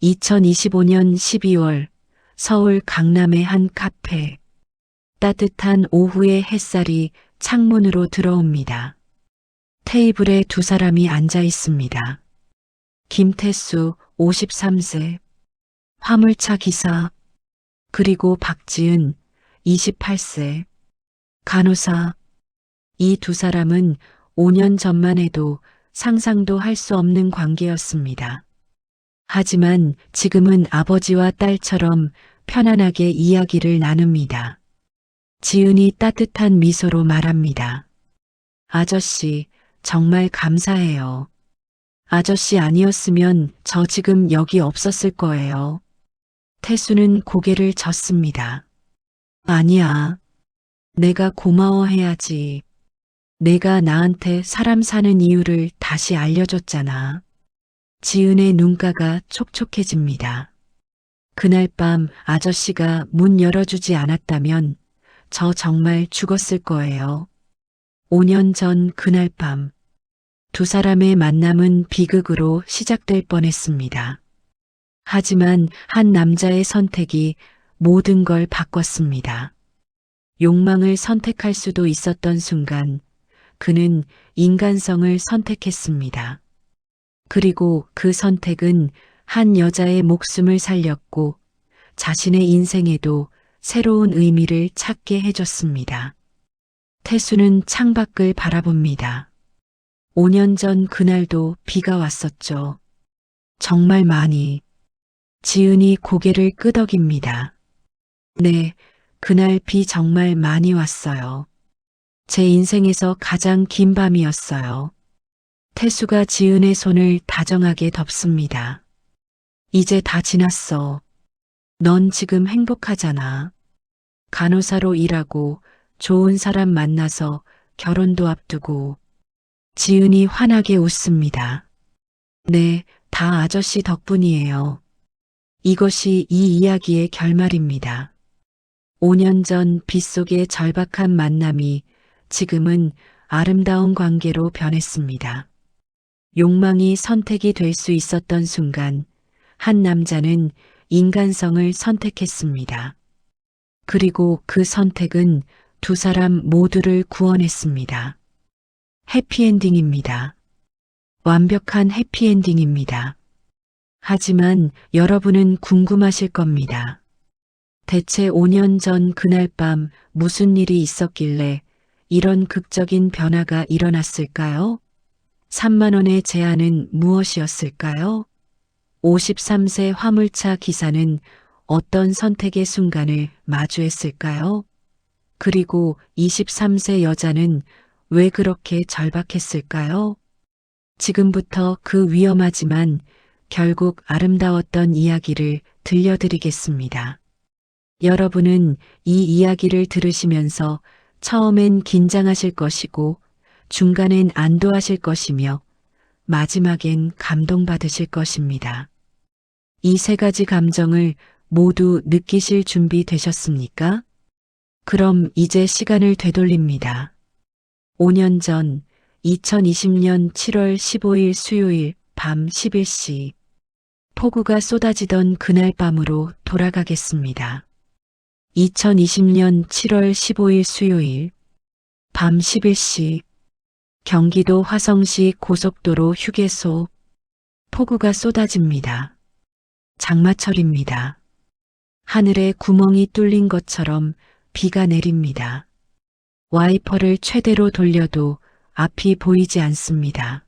2025년 12월 서울 강남의 한 카페. 따뜻한 오후의 햇살이 창문으로 들어옵니다. 테이블에 두 사람이 앉아 있습니다. 김태수 53세, 화물차 기사, 그리고 박지은 28세, 간호사. 이 두 사람은 5년 전만 해도 상상도 할 수 없는 관계였습니다. 하지만 지금은 아버지와 딸처럼 편안하게 이야기를 나눕니다. 지은이 따뜻한 미소로 말합니다. 아저씨, 정말 감사해요. 아저씨 아니었으면 저 지금 여기 없었을 거예요. 태수는 고개를 젓습니다. 아니야. 내가 고마워해야지. 내가 나한테 사람 사는 이유를 다시 알려줬잖아. 지은의 눈가가 촉촉해집니다. 그날 밤 아저씨가 문 열어주지 않았다면 저 정말 죽었을 거예요. 5년 전 그날 밤 두 사람의 만남은 비극으로 시작될 뻔했습니다. 하지만 한 남자의 선택이 모든 걸 바꿨습니다. 욕망을 선택할 수도 있었던 순간 그는 인간성을 선택했습니다. 그리고 그 선택은 한 여자의 목숨을 살렸고 자신의 인생에도 새로운 의미를 찾게 해줬습니다. 태수는 창밖을 바라봅니다. 5년 전 그날도 비가 왔었죠. 정말 많이. 지은이 고개를 끄덕입니다. 네, 그날 비 정말 많이 왔어요. 제 인생에서 가장 긴 밤이었어요. 태수가 지은의 손을 다정하게 덮습니다. 이제 다 지났어. 넌 지금 행복하잖아. 간호사로 일하고 좋은 사람 만나서 결혼도 앞두고. 지은이 환하게 웃습니다. 네, 다 아저씨 덕분이에요. 이것이 이 이야기의 결말입니다. 5년 전 빗속의 절박한 만남이 지금은 아름다운 관계로 변했습니다. 욕망이 선택이 될 수 있었던 순간 한 남자는 인간성을 선택했습니다. 그리고 그 선택은 두 사람 모두를 구원했습니다. 해피엔딩입니다. 완벽한 해피엔딩입니다. 하지만 여러분은 궁금하실 겁니다. 대체 5년 전 그날 밤 무슨 일이 있었길래 이런 극적인 변화가 일어났을까요? 3만 원의 제안은 무엇이었을까요? 53세 화물차 기사는 어떤 선택의 순간을 마주했을까요? 그리고 23세 여자는 왜 그렇게 절박했을까요? 지금부터 그 위험하지만 결국 아름다웠던 이야기를 들려드리겠습니다. 여러분은 이 이야기를 들으시면서 처음엔 긴장하실 것이고 중간엔 안도하실 것이며 마지막엔 감동받으실 것입니다. 이 세 가지 감정을 모두 느끼실 준비 되셨습니까? 그럼 이제 시간을 되돌립니다. 5년 전 2020년 7월 15일 수요일 밤 11시 폭우가 쏟아지던 그날 밤으로 돌아가겠습니다. 2020년 7월 15일 수요일 밤 11시 경기도 화성시 고속도로 휴게소. 폭우가 쏟아집니다. 장마철입니다. 하늘에 구멍이 뚫린 것처럼 비가 내립니다. 와이퍼를 최대로 돌려도 앞이 보이지 않습니다.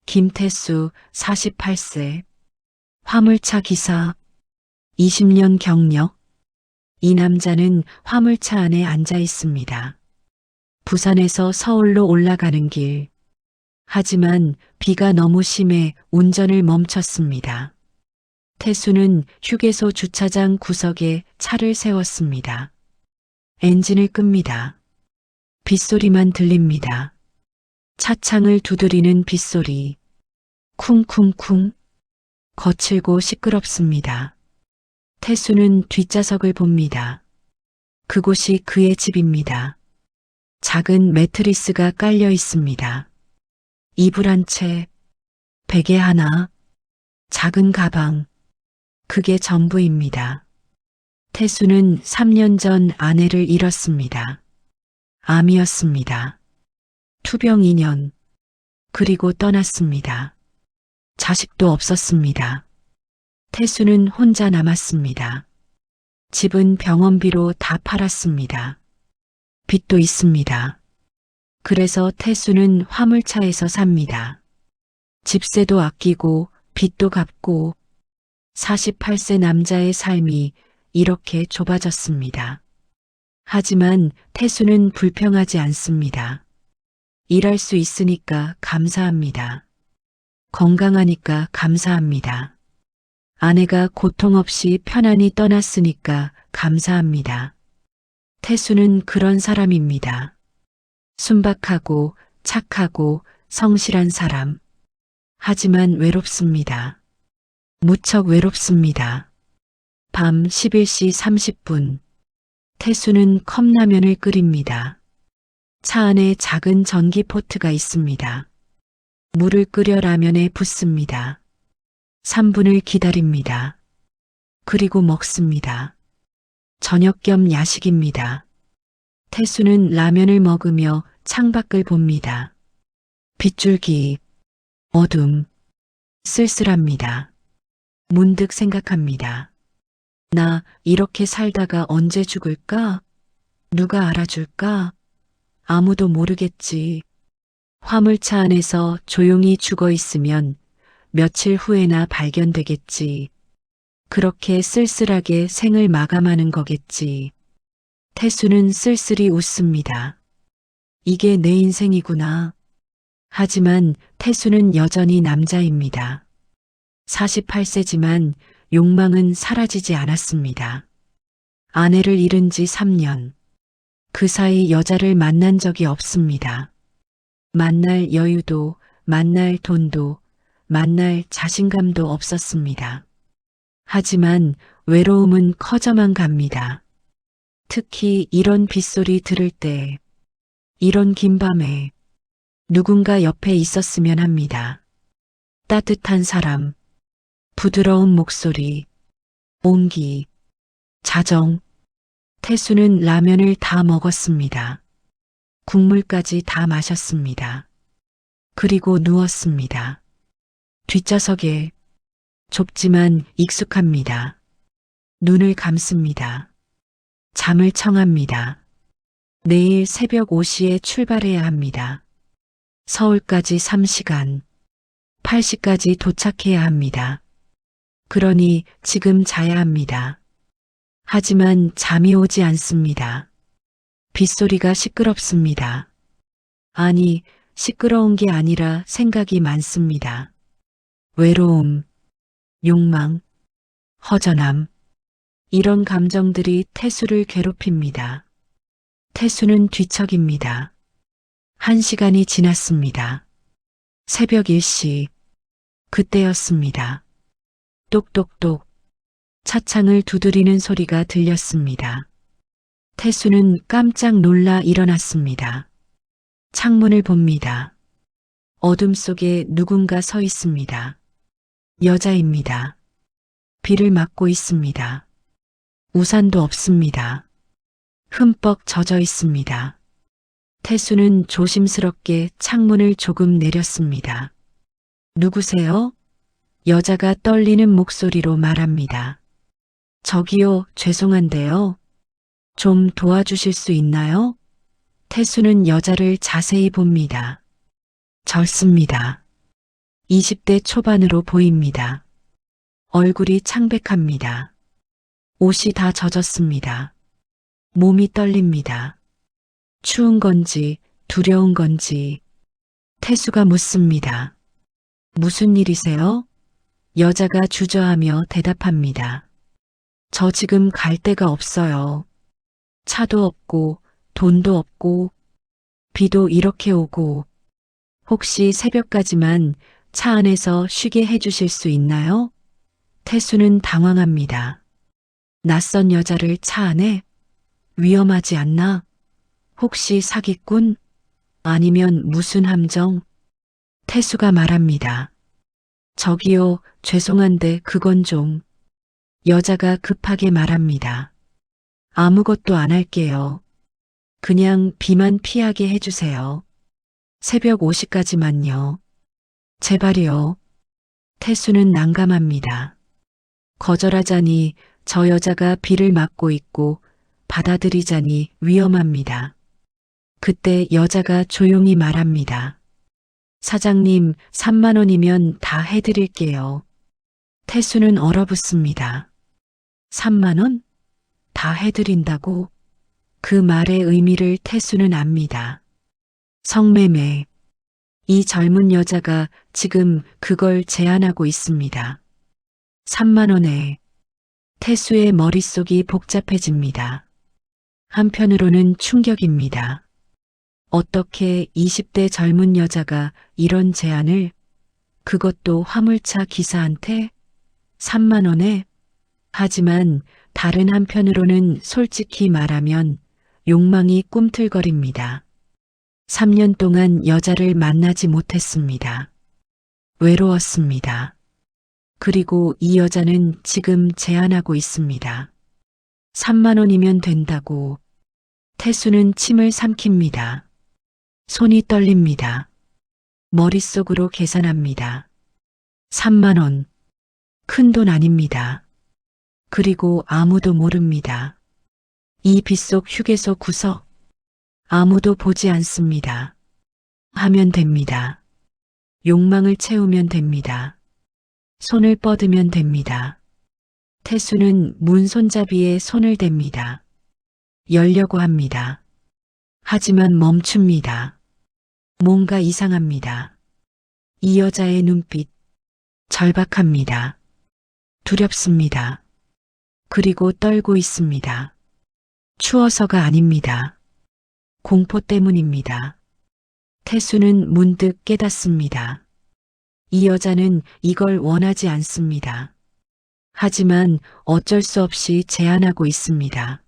김태수 48세, 화물차 기사, 20년 경력. 이 남자는 화물차 안에 앉아 있습니다. 부산에서 서울로 올라가는 길. 하지만 비가 너무 심해 운전을 멈췄습니다. 태수는 휴게소 주차장 구석에 차를 세웠습니다. 엔진을 끕니다. 빗소리만 들립니다. 차창을 두드리는 빗소리. 쿵쿵쿵. 거칠고 시끄럽습니다. 태수는 뒷좌석을 봅니다. 그곳이 그의 집입니다. 작은 매트리스가 깔려 있습니다. 이불 한 채, 베개 하나, 작은 가방. 그게 전부입니다. 태수는 3년 전 아내를 잃었습니다. 암이었습니다. 투병 2년. 그리고 떠났습니다. 자식도 없었습니다. 태수는 혼자 남았습니다. 집은 병원비로 다 팔았습니다. 빚도 있습니다. 그래서 태수는 화물차에서 삽니다. 집세도 아끼고 빚도 갚고 48세 남자의 삶이 이렇게 좁아졌습니다. 하지만 태수는 불평하지 않습니다. 일할 수 있으니까 감사합니다. 건강하니까 감사합니다. 아내가 고통 없이 편안히 떠났으니까 감사합니다. 태수는 그런 사람입니다. 순박하고 착하고 성실한 사람. 하지만 외롭습니다. 무척 외롭습니다. 밤 11시 30분. 태수는 컵라면을 끓입니다. 차 안에 작은 전기포트가 있습니다. 물을 끓여 라면에 붓습니다. 3분을 기다립니다. 그리고 먹습니다. 저녁 겸 야식입니다. 태수는 라면을 먹으며 창밖을 봅니다. 빗줄기, 어둠, 쓸쓸합니다. 문득 생각합니다. 나 이렇게 살다가 언제 죽을까? 누가 알아줄까? 아무도 모르겠지. 화물차 안에서 조용히 죽어 있으면 며칠 후에나 발견되겠지. 그렇게 쓸쓸하게 생을 마감하는 거겠지. 태수는 쓸쓸히 웃습니다. 이게 내 인생이구나. 하지만 태수는 여전히 남자입니다. 48세지만 욕망은 사라지지 않았습니다. 아내를 잃은 지 3년. 그 사이 여자를 만난 적이 없습니다. 만날 여유도, 만날 돈도, 만날 자신감도 없었습니다. 하지만 외로움은 커져만 갑니다. 특히 이런 빗소리 들을 때, 이런 긴 밤에 누군가 옆에 있었으면 합니다. 따뜻한 사람, 부드러운 목소리, 온기, 자정. 태수는 라면을 다 먹었습니다. 국물까지 다 마셨습니다. 그리고 누웠습니다. 뒷좌석에 좁지만 익숙합니다. 눈을 감습니다. 잠을 청합니다. 내일 새벽 5시에 출발해야 합니다. 서울까지 3시간, 8시까지 도착해야 합니다. 그러니 지금 자야 합니다. 하지만 잠이 오지 않습니다. 빗소리가 시끄럽습니다. 아니, 시끄러운 게 아니라 생각이 많습니다. 외로움, 욕망, 허전함. 이런 감정들이 태수를 괴롭힙니다. 태수는 뒤척입니다. 1시간이 지났습니다. 새벽 1시. 그때였습니다. 똑똑똑. 차창을 두드리는 소리가 들렸습니다. 태수는 깜짝 놀라 일어났습니다. 창문을 봅니다. 어둠 속에 누군가 서 있습니다. 여자입니다. 비를 맞고 있습니다. 우산도 없습니다. 흠뻑 젖어 있습니다. 태수는 조심스럽게 창문을 조금 내렸습니다. 누구세요? 여자가 떨리는 목소리로 말합니다. 저기요, 죄송한데요. 좀 도와주실 수 있나요? 태수는 여자를 자세히 봅니다. 젊습니다. 20대 초반으로 보입니다. 얼굴이 창백합니다. 옷이 다 젖었습니다. 몸이 떨립니다. 추운 건지 두려운 건지. 태수가 묻습니다. 무슨 일이세요? 여자가 주저하며 대답합니다. 저 지금 갈 데가 없어요. 차도 없고 돈도 없고 비도 이렇게 오고. 혹시 새벽까지만 차 안에서 쉬게 해주실 수 있나요? 태수는 당황합니다. 낯선 여자를 차 안에? 위험하지 않나? 혹시 사기꾼? 아니면 무슨 함정? 태수가 말합니다. 저기요, 죄송한데 그건 좀. 여자가 급하게 말합니다. 아무것도 안 할게요. 그냥 비만 피하게 해주세요. 새벽 5시까지만요. 제발이요. 태수는 난감합니다. 거절하자니 저 여자가 비를 맞고 있고 받아들이자니 위험합니다. 그때 여자가 조용히 말합니다. 사장님, 3만 원이면 다 해드릴게요. 태수는 얼어붙습니다. 3만 원? 다 해드린다고? 그 말의 의미를 태수는 압니다. 성매매. 이 젊은 여자가 지금 그걸 제안하고 있습니다. 3만 원에 태수의 머릿속이 복잡해집니다. 한편으로는 충격입니다. 어떻게 20대 젊은 여자가 이런 제안을, 그것도 화물차 기사한테 3만 원에? 하지만 다른 한편으로는 솔직히 말하면 욕망이 꿈틀거립니다. 3년 동안 여자를 만나지 못했습니다. 외로웠습니다. 그리고 이 여자는 지금 제안하고 있습니다. 3만 원이면 된다고. 태수는 침을 삼킵니다. 손이 떨립니다. 머릿속으로 계산합니다. 3만 원. 큰 돈 아닙니다. 그리고 아무도 모릅니다. 이 빗속 휴게소 구석. 아무도 보지 않습니다. 하면 됩니다. 욕망을 채우면 됩니다. 손을 뻗으면 됩니다. 태수는 문 손잡이에 손을 댑니다. 열려고 합니다. 하지만 멈춥니다. 뭔가 이상합니다. 이 여자의 눈빛, 절박합니다. 두렵습니다. 그리고 떨고 있습니다. 추워서가 아닙니다. 공포 때문입니다. 태수는 문득 깨닫습니다. 이 여자는 이걸 원하지 않습니다. 하지만 어쩔 수 없이 제안하고 있습니다.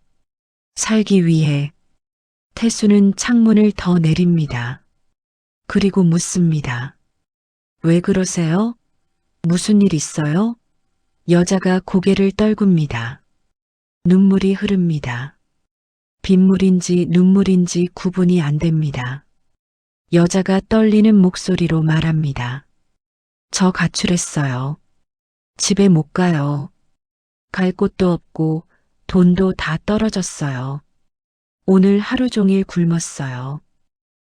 살기 위해. 태수는 창문을 더 내립니다. 그리고 묻습니다. 왜 그러세요? 무슨 일 있어요? 여자가 고개를 떨굽니다. 눈물이 흐릅니다. 빗물인지 눈물인지 구분이 안 됩니다. 여자가 떨리는 목소리로 말합니다. 저 가출했어요. 집에 못 가요. 갈 곳도 없고 돈도 다 떨어졌어요. 오늘 하루 종일 굶었어요.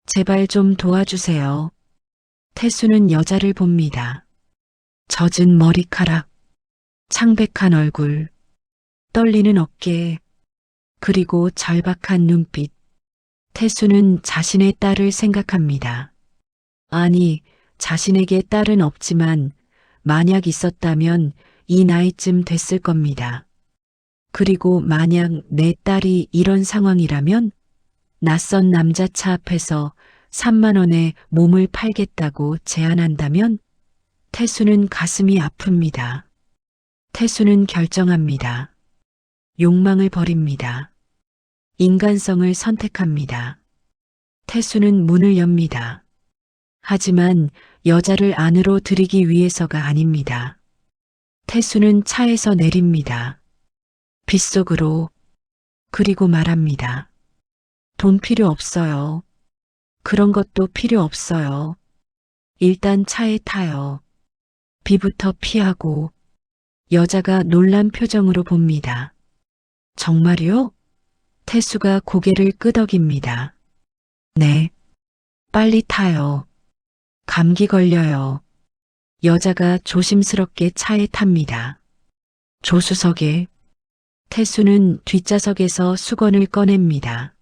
제발 좀 도와주세요. 태수는 여자를 봅니다. 젖은 머리카락, 창백한 얼굴, 떨리는 어깨, 그리고 절박한 눈빛. 태수는 자신의 딸을 생각합니다. 아니, 자신에게 딸은 없지만 만약 있었다면 이 나이쯤 됐을 겁니다. 그리고 만약 내 딸이 이런 상황이라면 낯선 남자 차 앞에서 3만 원에 몸을 팔겠다고 제안한다면 태수는 가슴이 아픕니다. 태수는 결정합니다. 욕망을 버립니다. 인간성을 선택합니다. 태수는 문을 엽니다. 하지만 여자를 안으로 들이기 위해서가 아닙니다. 태수는 차에서 내립니다. 빗속으로. 그리고 말합니다. 돈 필요 없어요. 그런 것도 필요 없어요. 일단 차에 타요. 비부터 피하고. 여자가 놀란 표정으로 봅니다. 정말요? 태수가 고개를 끄덕입니다. 네. 빨리 타요. 감기 걸려요. 여자가 조심스럽게 차에 탑니다. 조수석에. 태수는 뒷좌석에서 수건을 꺼냅니다.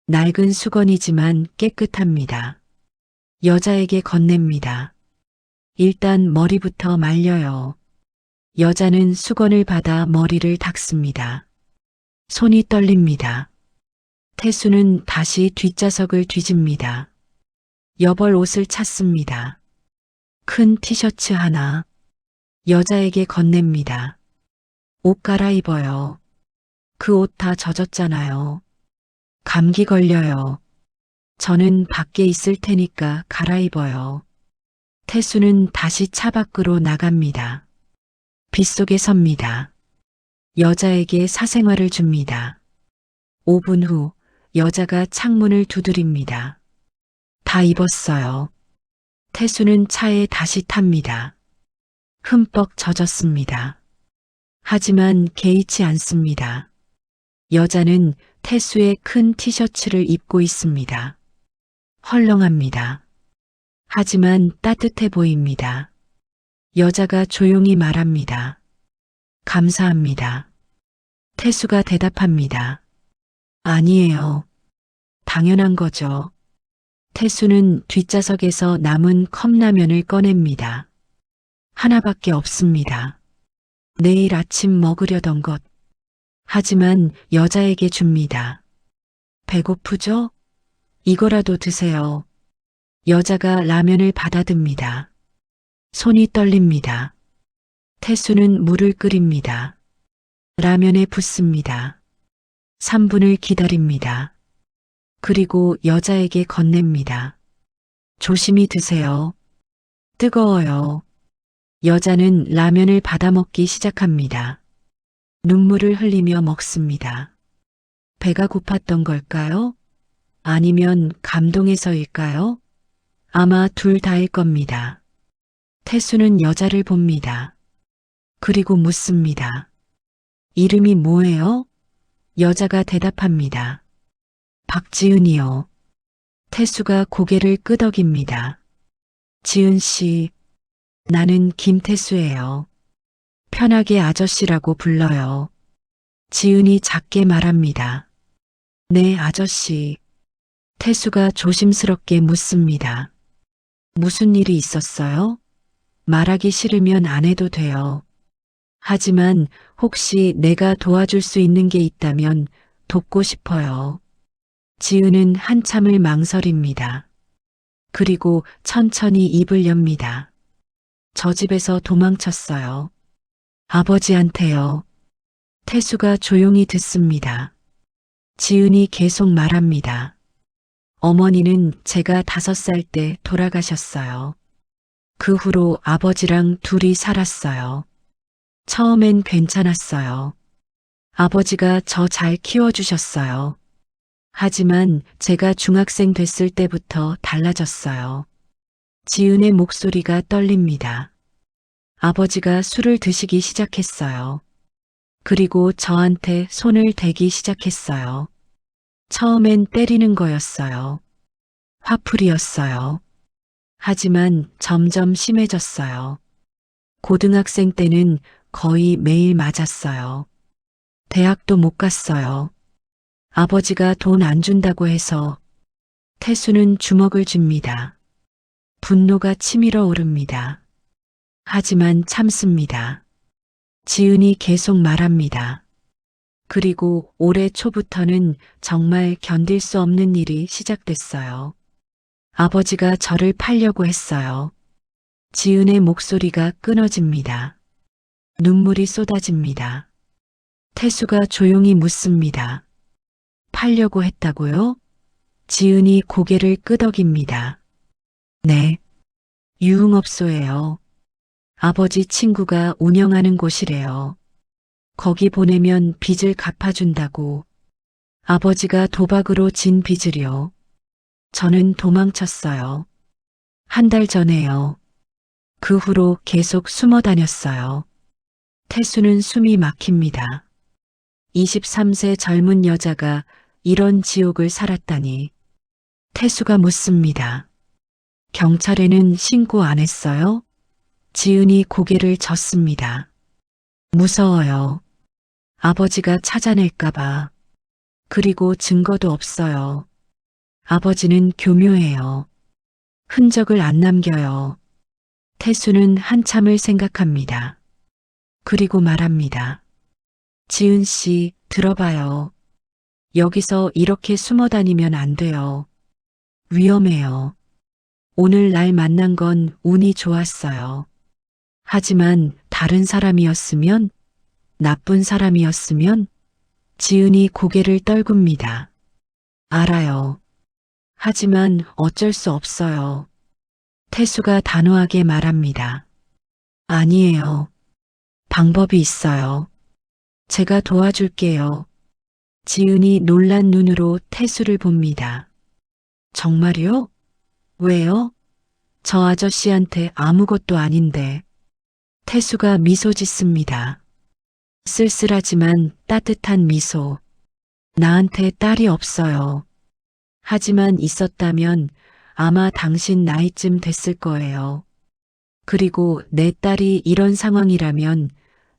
낡은 수건이지만 깨끗합니다. 여자에게 건넵니다. 일단 머리부터 말려요. 여자는 수건을 받아 머리를 닦습니다. 손이 떨립니다. 태수는 다시 뒷좌석을 뒤집니다. 여벌 옷을 찾습니다. 큰 티셔츠 하나. 여자에게 건넵니다. 옷 갈아입어요. 그 옷 다 젖었잖아요. 감기 걸려요. 저는 밖에 있을 테니까 갈아입어요. 태수는 다시 차 밖으로 나갑니다. 빗속에 섭니다. 여자에게 사생활을 줍니다. 5분 후 여자가 창문을 두드립니다. 다 입었어요. 태수는 차에 다시 탑니다. 흠뻑 젖었습니다. 하지만 개의치 않습니다. 여자는 태수의 큰 티셔츠를 입고 있습니다. 헐렁합니다. 하지만 따뜻해 보입니다. 여자가 조용히 말합니다. 감사합니다. 태수가 대답합니다. 아니에요. 당연한 거죠. 태수는 뒷좌석에서 남은 컵라면을 꺼냅니다. 하나밖에 없습니다. 내일 아침 먹으려던 것. 하지만 여자에게 줍니다. 배고프죠? 이거라도 드세요. 여자가 라면을 받아듭니다. 손이 떨립니다. 태수는 물을 끓입니다. 라면에 붓습니다. 3분을 기다립니다. 그리고 여자에게 건넵니다. 조심히 드세요. 뜨거워요. 여자는 라면을 받아먹기 시작합니다. 눈물을 흘리며 먹습니다. 배가 고팠던 걸까요? 아니면 감동해서일까요? 아마 둘 다일 겁니다. 태수는 여자를 봅니다. 그리고 묻습니다. 이름이 뭐예요? 여자가 대답합니다. 박지은이요. 태수가 고개를 끄덕입니다. 지은 씨, 나는 김태수예요. 편하게 아저씨라고 불러요. 지은이 작게 말합니다. 네, 아저씨. 태수가 조심스럽게 묻습니다. 무슨 일이 있었어요? 말하기 싫으면 안 해도 돼요. 하지만 혹시 내가 도와줄 수 있는 게 있다면 돕고 싶어요. 지은은 한참을 망설입니다. 그리고 천천히 입을 엽니다. 저 집에서 도망쳤어요. 아버지한테요. 태수가 조용히 듣습니다. 지은이 계속 말합니다. 어머니는 제가 5살 때 돌아가셨어요. 그 후로 아버지랑 둘이 살았어요. 처음엔 괜찮았어요. 아버지가 저 잘 키워주셨어요. 하지만 제가 중학생 됐을 때부터 달라졌어요. 지은의 목소리가 떨립니다. 아버지가 술을 드시기 시작했어요. 그리고 저한테 손을 대기 시작했어요. 처음엔 때리는 거였어요. 화풀이였어요. 하지만 점점 심해졌어요. 고등학생 때는 거의 매일 맞았어요. 대학도 못 갔어요. 아버지가 돈 안 준다고 해서. 태수는 주먹을 줍니다. 분노가 치밀어 오릅니다. 하지만 참습니다. 지은이 계속 말합니다. 그리고 올해 초부터는 정말 견딜 수 없는 일이 시작됐어요. 아버지가 저를 팔려고 했어요. 지은의 목소리가 끊어집니다. 눈물이 쏟아집니다. 태수가 조용히 묻습니다. 팔려고 했다고요? 지은이 고개를 끄덕입니다. 네. 유흥업소예요. 아버지 친구가 운영하는 곳이래요. 거기 보내면 빚을 갚아준다고. 아버지가 도박으로 진 빚을요. 저는 도망쳤어요. 1달 전에요. 그 후로 계속 숨어 다녔어요. 태수는 숨이 막힙니다. 23세 젊은 여자가 이런 지옥을 살았다니. 태수가 묻습니다. 경찰에는 신고 안 했어요? 지은이 고개를 젓습니다. 무서워요. 아버지가 찾아낼까봐. 그리고 증거도 없어요. 아버지는 교묘해요. 흔적을 안 남겨요. 태수는 한참을 생각합니다. 그리고 말합니다. 지은 씨, 들어봐요. 여기서 이렇게 숨어 다니면 안 돼요. 위험해요. 오늘 날 만난 건 운이 좋았어요. 하지만 다른 사람이었으면, 나쁜 사람이었으면, 지은이 고개를 떨굽니다. 알아요. 하지만 어쩔 수 없어요. 태수가 단호하게 말합니다. 아니에요. 방법이 있어요. 제가 도와줄게요. 지은이 놀란 눈으로 태수를 봅니다. 정말요? 왜요? 저 아저씨한테 아무것도 아닌데. 태수가 미소 짓습니다. 쓸쓸하지만 따뜻한 미소. 나한테 딸이 없어요. 하지만 있었다면 아마 당신 나이쯤 됐을 거예요. 그리고 내 딸이 이런 상황이라면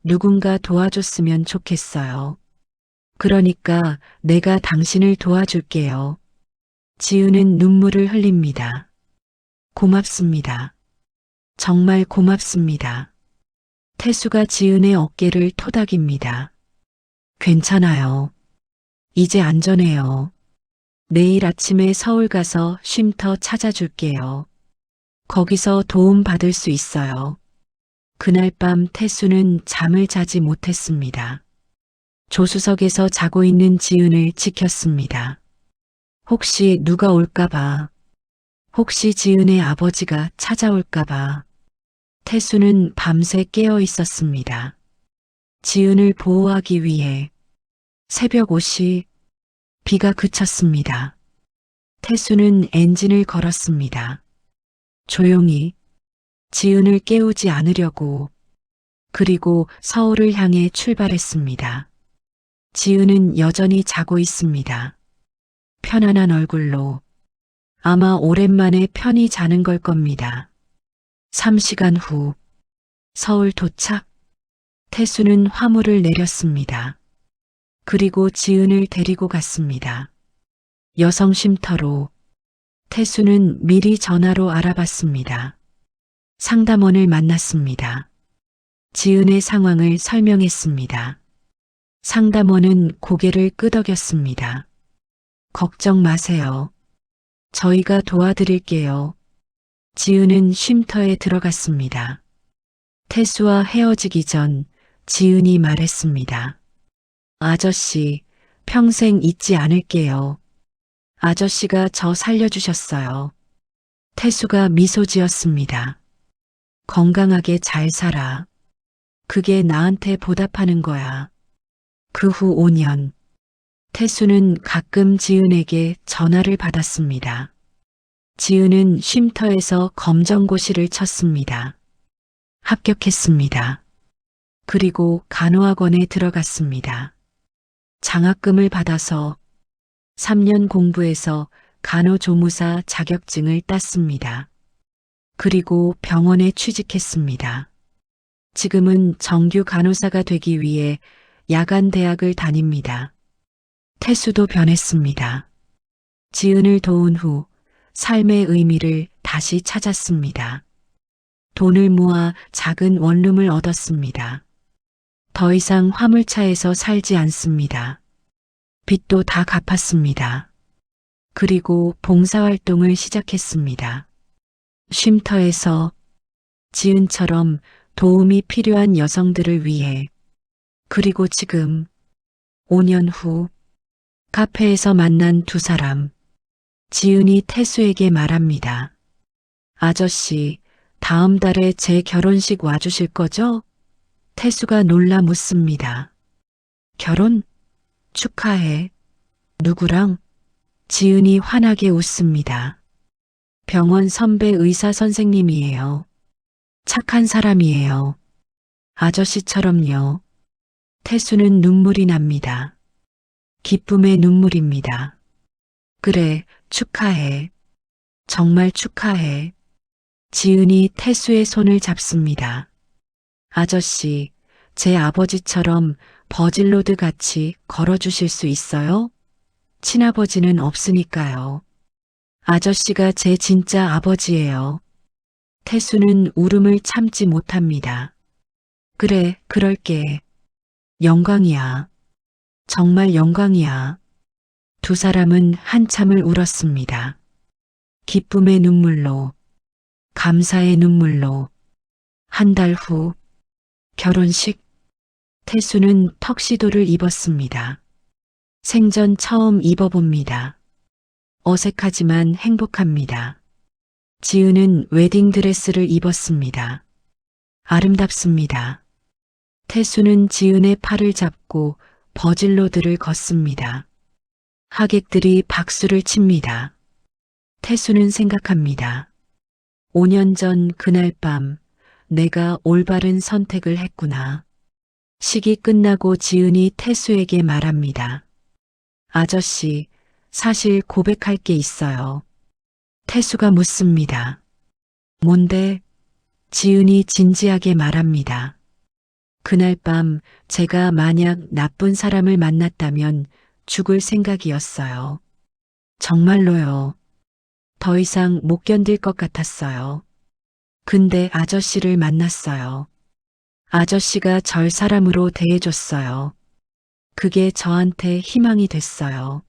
누군가 도와줬으면 좋겠어요. 그러니까 내가 당신을 도와줄게요. 지은은 눈물을 흘립니다. 고맙습니다. 정말 고맙습니다. 태수가 지은의 어깨를 토닥입니다. 괜찮아요. 이제 안전해요. 내일 아침에 서울 가서 쉼터 찾아줄게요. 거기서 도움 받을 수 있어요. 그날 밤 태수는 잠을 자지 못했습니다. 조수석에서 자고 있는 지은을 지켰습니다. 혹시 누가 올까봐. 혹시 지은의 아버지가 찾아올까봐. 태수는 밤새 깨어 있었습니다. 지은을 보호하기 위해. 새벽 5시 비가 그쳤습니다. 태수는 엔진을 걸었습니다. 조용히 지은을 깨우지 않으려고. 그리고 서울을 향해 출발했습니다. 지은은 여전히 자고 있습니다. 편안한 얼굴로. 아마 오랜만에 편히 자는 걸 겁니다. 3시간 후 서울 도착. 태수는 화물을 내렸습니다. 그리고 지은을 데리고 갔습니다. 여성 쉼터로. 태수는 미리 전화로 알아봤습니다. 상담원을 만났습니다. 지은의 상황을 설명했습니다. 상담원은 고개를 끄덕였습니다. 걱정 마세요. 저희가 도와드릴게요. 지은은 쉼터에 들어갔습니다. 태수와 헤어지기 전 지은이 말했습니다. 아저씨, 평생 잊지 않을게요. 아저씨가 저 살려주셨어요. 태수가 미소 지었습니다. 건강하게 잘 살아. 그게 나한테 보답하는 거야. 그 후 5년. 태수는 가끔 지은에게 전화를 받았습니다. 지은은 쉼터에서 검정고시를 쳤습니다. 합격했습니다. 그리고 간호학원에 들어갔습니다. 장학금을 받아서 3년 공부해서 간호조무사 자격증을 땄습니다. 그리고 병원에 취직했습니다. 지금은 정규 간호사가 되기 위해 야간 대학을 다닙니다. 태수도 변했습니다. 지은을 도운 후 삶의 의미를 다시 찾았습니다. 돈을 모아 작은 원룸을 얻었습니다. 더 이상 화물차에서 살지 않습니다. 빚도 다 갚았습니다. 그리고 봉사활동을 시작했습니다. 쉼터에서 지은처럼 도움이 필요한 여성들을 위해. 그리고 지금 5년 후 카페에서 만난 두 사람. 지은이 태수에게 말합니다. 아저씨, 다음 달에 제 결혼식 와주실 거죠? 태수가 놀라 묻습니다. 결혼? 축하해. 누구랑? 지은이 환하게 웃습니다. 병원 선배 의사 선생님이에요. 착한 사람이에요. 아저씨처럼요. 태수는 눈물이 납니다. 기쁨의 눈물입니다. 그래, 축하해. 정말 축하해. 지은이 태수의 손을 잡습니다. 아저씨, 제 아버지처럼 버질로드 같이 걸어주실 수 있어요? 친아버지는 없으니까요. 아저씨가 제 진짜 아버지예요. 태수는 울음을 참지 못합니다. 그래, 그럴게. 영광이야. 정말 영광이야. 두 사람은 한참을 울었습니다. 기쁨의 눈물로, 감사의 눈물로. 한 달 후, 결혼식. 태수는 턱시도를 입었습니다. 생전 처음 입어봅니다. 어색하지만 행복합니다. 지은은 웨딩드레스를 입었습니다. 아름답습니다. 태수는 지은의 팔을 잡고 버질로드를 걷습니다. 하객들이 박수를 칩니다. 태수는 생각합니다. 5년 전 그날 밤 내가 올바른 선택을 했구나. 식이 끝나고 지은이 태수에게 말합니다. 아저씨, 사실 고백할 게 있어요. 태수가 묻습니다. 뭔데? 지은이 진지하게 말합니다. 그날 밤 제가 만약 나쁜 사람을 만났다면 죽을 생각이었어요. 정말로요. 더 이상 못 견딜 것 같았어요. 근데 아저씨를 만났어요. 아저씨가 절 사람으로 대해줬어요. 그게 저한테 희망이 됐어요.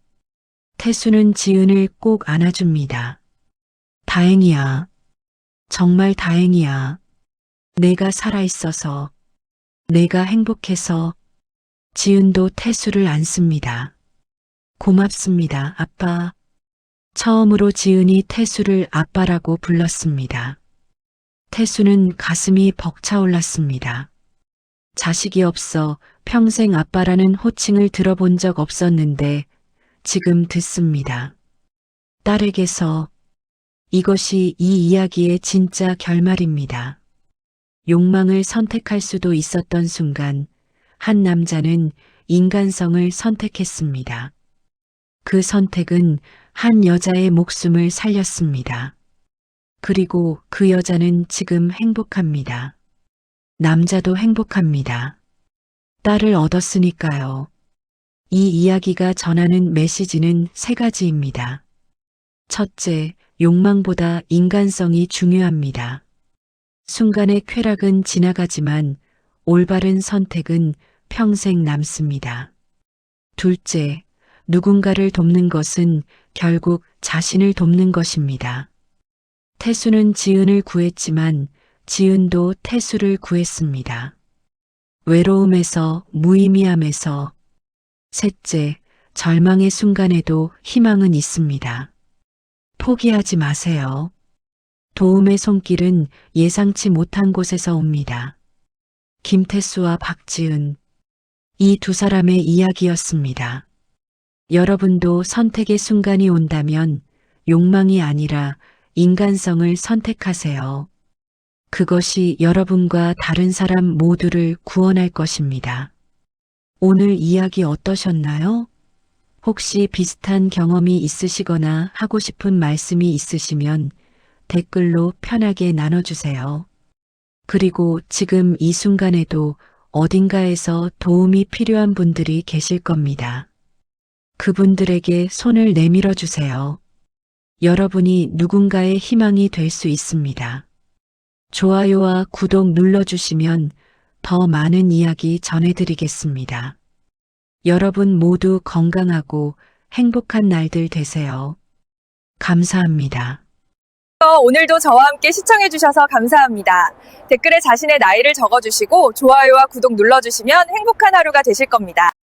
태수는 지은을 꼭 안아줍니다. 다행이야. 정말 다행이야. 내가 살아있어서, 내가 행복해서. 지은도 태수를 안습니다. 고맙습니다, 아빠. 처음으로 지은이 태수를 아빠라고 불렀습니다. 태수는 가슴이 벅차올랐습니다. 자식이 없어 평생 아빠라는 호칭을 들어본 적 없었는데 지금 듣습니다. 딸에게서. 이것이 이 이야기의 진짜 결말입니다. 욕망을 선택할 수도 있었던 순간 한 남자는 인간성을 선택했습니다. 그 선택은 한 여자의 목숨을 살렸습니다. 그리고 그 여자는 지금 행복합니다. 남자도 행복합니다. 딸을 얻었으니까요. 이 이야기가 전하는 메시지는 세 가지입니다. 첫째, 욕망보다 인간성이 중요합니다. 순간의 쾌락은 지나가지만 올바른 선택은 평생 남습니다. 둘째, 누군가를 돕는 것은 결국 자신을 돕는 것입니다. 태수는 지은을 구했지만 지은도 태수를 구했습니다. 외로움에서, 무의미함에서. 셋째, 절망의 순간에도 희망은 있습니다. 포기하지 마세요. 도움의 손길은 예상치 못한 곳에서 옵니다. 김태수와 박지은. 이 두 사람의 이야기였습니다. 여러분도 선택의 순간이 온다면 욕망이 아니라 인간성을 선택하세요. 그것이 여러분과 다른 사람 모두를 구원할 것입니다. 오늘 이야기 어떠셨나요? 혹시 비슷한 경험이 있으시거나 하고 싶은 말씀이 있으시면 댓글로 편하게 나눠주세요. 그리고 지금 이 순간에도 어딘가에서 도움이 필요한 분들이 계실 겁니다. 그분들에게 손을 내밀어 주세요. 여러분이 누군가의 희망이 될 수 있습니다. 좋아요와 구독 눌러주시면 더 많은 이야기 전해드리겠습니다. 여러분 모두 건강하고 행복한 날들 되세요. 감사합니다. 오늘도 저와 함께 시청해주셔서 감사합니다. 댓글에 자신의 나이를 적어주시고 좋아요와 구독 눌러주시면 행복한 하루가 되실 겁니다.